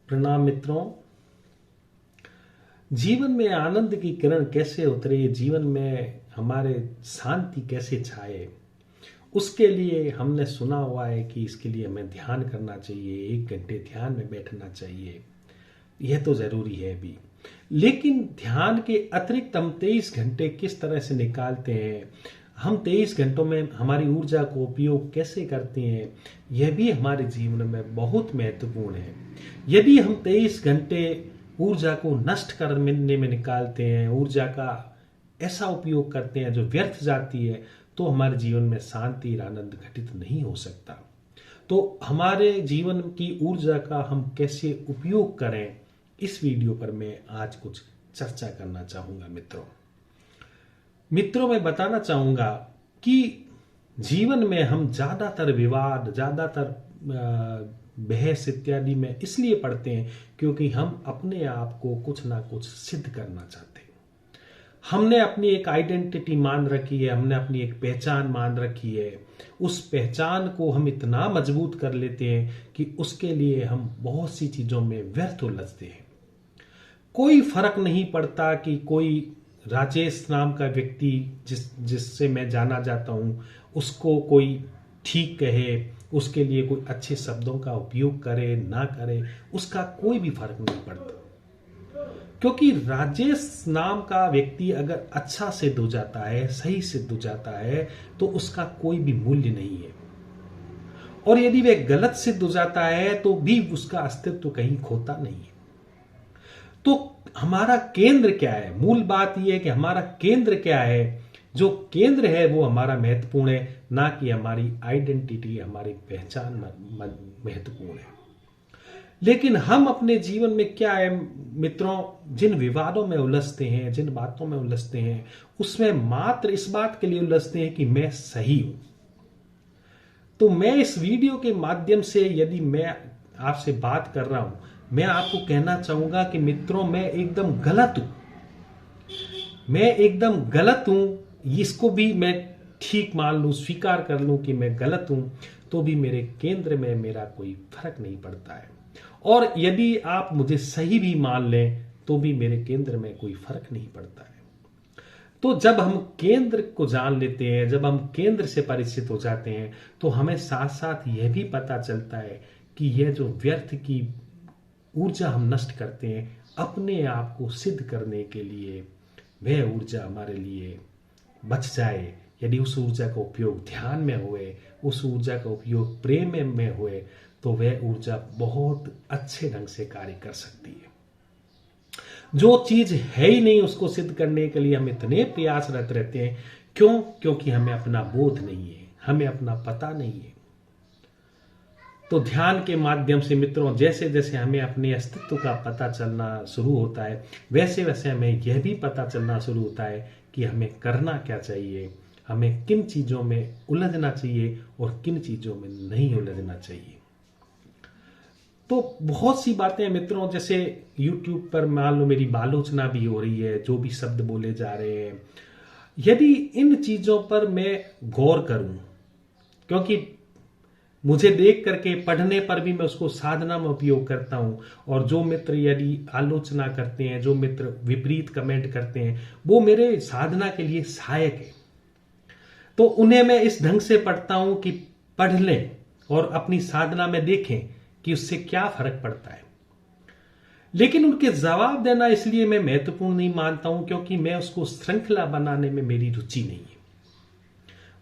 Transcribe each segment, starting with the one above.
प्रणाम मित्रों। जीवन में आनंद की किरण कैसे उतरे, जीवन में हमारे शांति कैसे छाए, उसके लिए हमने सुना हुआ है कि इसके लिए हमें ध्यान करना चाहिए, 1 घंटे ध्यान में बैठना चाहिए। यह तो जरूरी है भी, लेकिन ध्यान के अतिरिक्त हम 23 घंटे किस तरह से निकालते हैं, हम 23 घंटों में हमारी ऊर्जा को उपयोग कैसे करते हैं, यह भी हमारे जीवन में बहुत महत्वपूर्ण है। यदि हम 23 घंटे ऊर्जा को नष्ट करने में निकालते हैं, ऊर्जा का ऐसा उपयोग करते हैं जो व्यर्थ जाती है, तो हमारे जीवन में शांति और आनंद घटित नहीं हो सकता। तो हमारे जीवन की ऊर्जा का हम कैसे उपयोग करें, इस वीडियो पर मैं आज कुछ चर्चा करना चाहूंगा। मित्रों मैं बताना चाहूंगा कि जीवन में हम ज्यादातर विवाद, ज्यादातर बहस इत्यादि में इसलिए पढ़ते हैं क्योंकि हम अपने आप को कुछ ना कुछ सिद्ध करना चाहते हैं। हमने अपनी एक आइडेंटिटी मान रखी है, हमने अपनी एक पहचान मान रखी है। उस पहचान को हम इतना मजबूत कर लेते हैं कि उसके लिए हम बहुत सी चीजों में व्यर्थ उलझते हैं। कोई फर्क नहीं पड़ता कि कोई राजेश नाम का व्यक्ति जिससे मैं जाना जाता हूं, उसको कोई ठीक कहे, उसके लिए कोई अच्छे शब्दों का उपयोग करे ना करे, उसका कोई भी फर्क नहीं पड़ता। क्योंकि राजेश नाम का व्यक्ति अगर अच्छा सिद्ध हो जाता है, सही सिद्ध हो जाता है, तो उसका कोई भी मूल्य नहीं है। और यदि वह गलत सिद्ध हो जाता है तो भी उसका अस्तित्व कहीं खोता नहीं है। तो हमारा केंद्र क्या है? मूल बात यह है कि हमारा केंद्र क्या है। जो केंद्र है वो हमारा महत्वपूर्ण है, ना कि हमारी आइडेंटिटी, हमारी पहचान महत्वपूर्ण है। लेकिन हम अपने जीवन में क्या है मित्रों, जिन विवादों में उलझते हैं, जिन बातों में उलझते हैं, उसमें मात्र इस बात के लिए उलझते हैं कि मैं सही हूं। तो मैं इस वीडियो के माध्यम से यदि मैं आपसे बात कर रहा हूं, मैं आपको कहना चाहूंगा कि मित्रों मैं एकदम गलत हूं, मैं एकदम गलत हूं। इसको भी मैं ठीक मान लूं, स्वीकार कर लूं कि मैं गलत हूं, तो भी मेरे केंद्र में मेरा कोई फर्क नहीं पड़ता है। और यदि आप मुझे सही भी मान लें तो भी मेरे केंद्र में कोई फर्क नहीं पड़ता है। तो जब हम केंद्र को जान लेते हैं, जब हम केंद्र से परिचित हो जाते हैं, तो हमें साथ साथ यह भी पता चलता है कि यह जो व्यर्थ की ऊर्जा हम नष्ट करते हैं अपने आप को सिद्ध करने के लिए, वह ऊर्जा हमारे लिए बच जाए। यदि उस ऊर्जा का उपयोग ध्यान में हुए, उस ऊर्जा का उपयोग प्रेम में हुए, तो वह ऊर्जा बहुत अच्छे ढंग से कार्य कर सकती है। जो चीज है ही नहीं उसको सिद्ध करने के लिए हम इतने प्रयासरत रहते हैं। क्यों? क्योंकि हमें अपना बोध नहीं है, हमें अपना पता नहीं है। तो ध्यान के माध्यम से मित्रों, जैसे जैसे हमें अपने अस्तित्व का पता चलना शुरू होता है, वैसे वैसे हमें यह भी पता चलना शुरू होता है कि हमें करना क्या चाहिए, हमें किन चीजों में उलझना चाहिए और किन चीजों में नहीं उलझना चाहिए। तो बहुत सी बातें मित्रों, जैसे YouTube पर मान लो मेरी आलोचना भी हो रही है, जो भी शब्द बोले जा रहे हैं, यदि इन चीजों पर मैं गौर करूं, क्योंकि मुझे देख करके पढ़ने पर भी मैं उसको साधना में उपयोग करता हूं, और जो मित्र यदि आलोचना करते हैं, जो मित्र विपरीत कमेंट करते हैं, वो मेरे साधना के लिए सहायक है। तो उन्हें मैं इस ढंग से पढ़ता हूं कि पढ़ लें और अपनी साधना में देखें कि उससे क्या फर्क पड़ता है। लेकिन उनके जवाब देना इसलिए मैं महत्वपूर्ण नहीं मानता हूं क्योंकि मैं उसको श्रृंखला बनाने में मेरी रुचि नहीं है,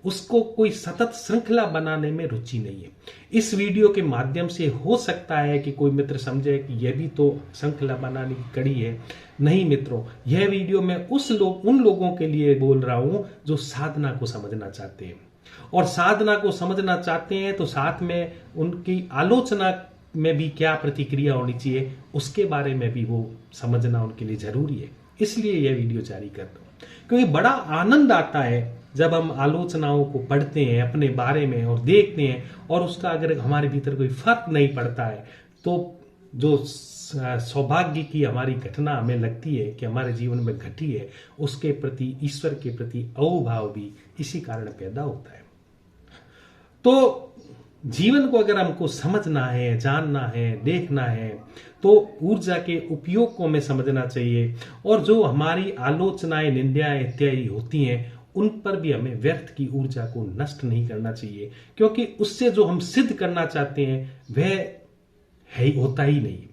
उसको कोई सतत श्रृंखला बनाने में रुचि नहीं है। इस वीडियो के माध्यम से हो सकता है कि कोई मित्र समझे कि यह भी तो श्रृंखला बनाने की कड़ी है। नहीं मित्रों, यह वीडियो मैं उन लोगों के लिए बोल रहा हूं जो साधना को समझना चाहते हैं, और साधना को समझना चाहते हैं तो साथ में उनकी आलोचना में भी क्या प्रतिक्रिया होनी चाहिए उसके बारे में भी वो समझना उनके लिए जरूरी है। इसलिए यह वीडियो जारी करता हूं, क्योंकि बड़ा आनंद आता है जब हम आलोचनाओं को पढ़ते हैं अपने बारे में और देखते हैं, और उसका अगर हमारे भीतर कोई फर्क नहीं पड़ता है, तो जो सौभाग्य की हमारी घटना हमें लगती है कि हमारे जीवन में घटी है, उसके प्रति, ईश्वर के प्रति अहोभाव भी इसी कारण पैदा होता है। तो जीवन को अगर हमको समझना है, जानना है, देखना है, तो ऊर्जा के उपयोग को हमें समझना चाहिए। और जो हमारी आलोचनाएं, निंदाएं इत्यादि होती हैं, उन पर भी हमें व्यर्थ की ऊर्जा को नष्ट नहीं करना चाहिए, क्योंकि उससे जो हम सिद्ध करना चाहते हैं वह होता ही नहीं।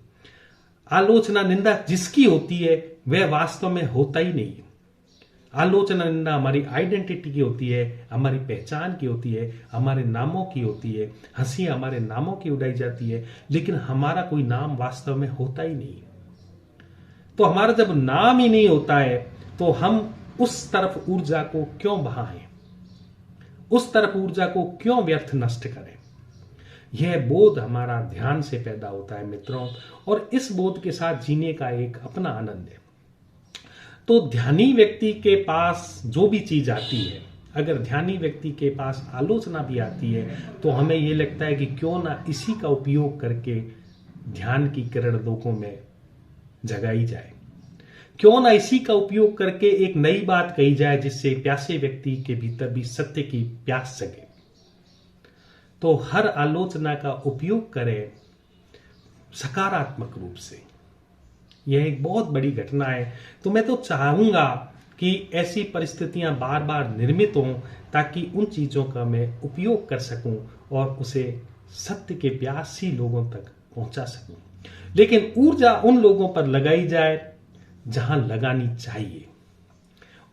आलोचना निंदा जिसकी होती है वह वास्तव में होता ही नहीं। आलोचना निंदा हमारी आइडेंटिटी की होती है, हमारी पहचान की होती है, हमारे नामों की होती है, हंसी हमारे नामों की उड़ाई जाती है, लेकिन हमारा कोई नाम वास्तव में होता ही नहीं। तो हमारा जब नाम ही नहीं होता है तो हम उस तरफ ऊर्जा को क्यों बहाएं, उस तरफ ऊर्जा को क्यों व्यर्थ नष्ट करें। यह बोध हमारा ध्यान से पैदा होता है मित्रों, और इस बोध के साथ जीने का एक अपना आनंद है। तो ध्यानी व्यक्ति के पास जो भी चीज आती है, अगर ध्यानी व्यक्ति के पास आलोचना भी आती है, तो हमें यह लगता है कि क्यों ना इसी का उपयोग करके ध्यान की किरण लोगों में जगाई जाए, क्यों ना इसी का उपयोग करके एक नई बात कही जाए जिससे प्यासे व्यक्ति के भीतर भी सत्य की प्यास जगे। तो हर आलोचना का उपयोग करें सकारात्मक रूप से। यह एक बहुत बड़ी घटना है। तो मैं तो चाहूंगा कि ऐसी परिस्थितियां बार बार निर्मित हों, ताकि उन चीजों का मैं उपयोग कर सकूं और उसे सत्य के प्यासी लोगों तक पहुंचा सकूं। लेकिन ऊर्जा उन लोगों पर लगाई जाए जहां लगानी चाहिए।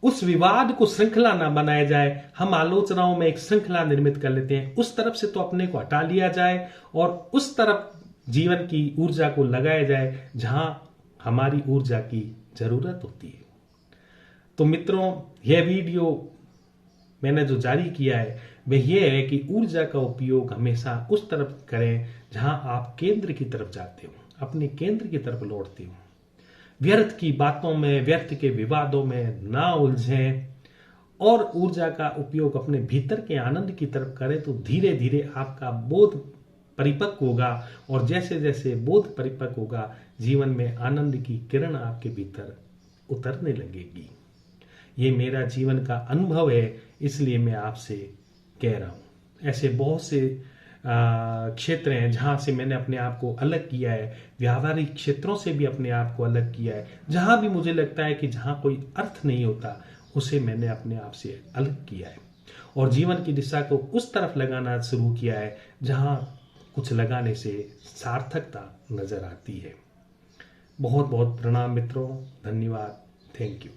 उस विवाद को श्रृंखला ना बनाया जाए। हम आलोचनाओं में एक श्रृंखला निर्मित कर लेते हैं, उस तरफ से तो अपने को हटा लिया जाए और उस तरफ जीवन की ऊर्जा को लगाया जाए जहां हमारी ऊर्जा की जरूरत होती है। तो मित्रों, यह वीडियो मैंने जो जारी किया है वह यह है कि ऊर्जा का उपयोग हमेशा उस तरफ करें जहां आप केंद्र की तरफ जाते हो, अपने केंद्र की तरफ लौटते हो। व्यर्थ की बातों में, व्यर्थ के विवादों में ना उलझें और ऊर्जा का उपयोग अपने भीतर के आनंद की तरफ करें। तो धीरे धीरे आपका बोध परिपक्व होगा, और जैसे जैसे बोध परिपक्व होगा, जीवन में आनंद की किरण आपके भीतर उतरने लगेगी। ये मेरा जीवन का अनुभव है, इसलिए मैं आपसे कह रहा हूं। ऐसे बहुत से क्षेत्र हैं जहां से मैंने अपने आप को अलग किया है, व्यावहारिक क्षेत्रों से भी अपने आप को अलग किया है। जहां भी मुझे लगता है कि जहां कोई अर्थ नहीं होता, उसे मैंने अपने आप से अलग किया है और जीवन की दिशा को उस तरफ लगाना शुरू किया है जहां कुछ लगाने से सार्थकता नजर आती है। बहुत बहुत प्रणाम मित्रों, धन्यवाद, थैंक यू।